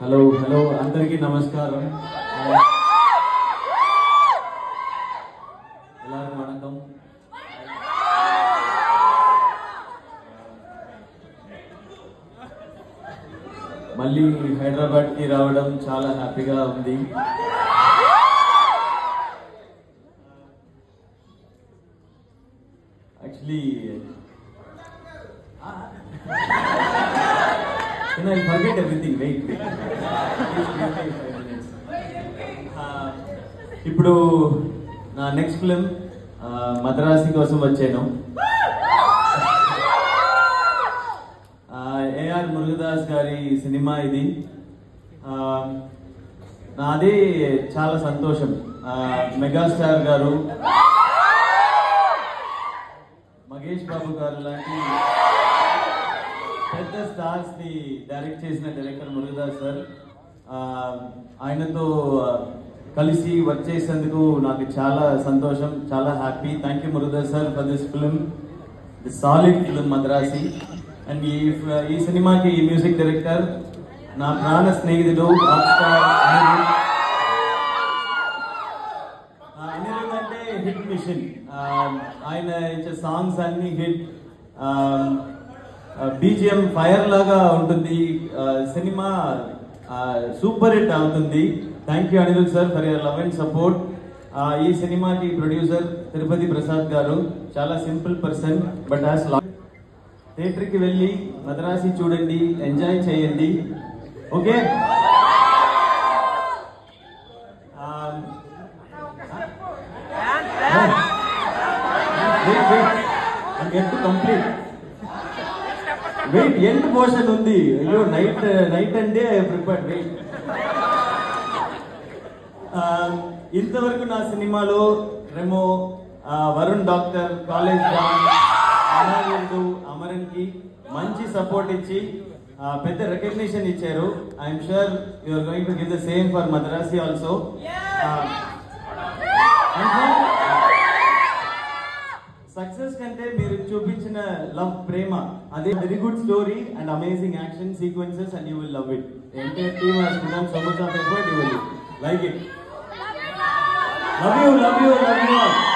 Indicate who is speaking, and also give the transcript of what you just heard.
Speaker 1: Hello hello అందరికీ నమస్కారం. எல்லாரும் வணக்கம். మళ్ళీ హైదరాబాద్ కి రావడం చాలా హ్యాపీగా ఉంది. Actually Can I forget everything? Wait. ఇప్పుడు నా నెక్స్ట్ ఫిలిం మద్రాసి కోసం వచ్చాను. ఏఆర్ మురుగదాస్ గారి సినిమా ఇది. నాదే చాలా సంతోషం. మెగాస్టార్ గారు, మహేష్ బాబు గారు లాంటి పెద్ద స్టార్స్ ని డైరెక్ట్ చేసిన డైరెక్టర్ మురుగదాస్ సార్, ఆయనతో కలిసి వర్క్ చేసేందుకు నాకు చాలా సంతోషం, చాలా happy. Thank you Murugadoss sir for this film, this solid film Madrasi. And ఈ సినిమాకి మ్యూజిక్ డైరెక్టర్ నా ప్రాణ స్నేహితుడు అనిరుద్ అంటే హిట్ మిషన్. ఆయన ఇచ్చే సాంగ్స్ అన్ని హిట్. బీజిఎం ఫైర్ లాగా ఉంటుంది. సినిమా సూపర్ హిట్ అవుతుంది. Thank you Anirudh sir for your love and support. ఈ సినిమాకి ప్రొడ్యూసర్ తిరుపతి ప్రసాద్ గారు చాలా simple person, but has theatre కి వెళ్ళి మద్రాసి చూడండి, ఎంజాయ్ చేయండి. Okay, complete wait, end portion ఉంది. అయ్యో, నైట్ అంటే ప్రిపేర్డ్. వెయిట్, ఇంతవరకు నా సినిమాలో రెమో, వరుణ్ డాక్టర్, కాలేజ్ జాన్, అమరన్ కి మంచి సపోర్ట్ ఇచ్చి పెద్ద రికగ్నిషన్ ఇచ్చారు. I'm sure you are going to give the same for Madrasi also. Success కంటే మీరు చూపించిన లవ్, ప్రేమ, అదే very good story and amazing action sequences and you will love it. Entire team has done so much of effort, you will like it. Love you all.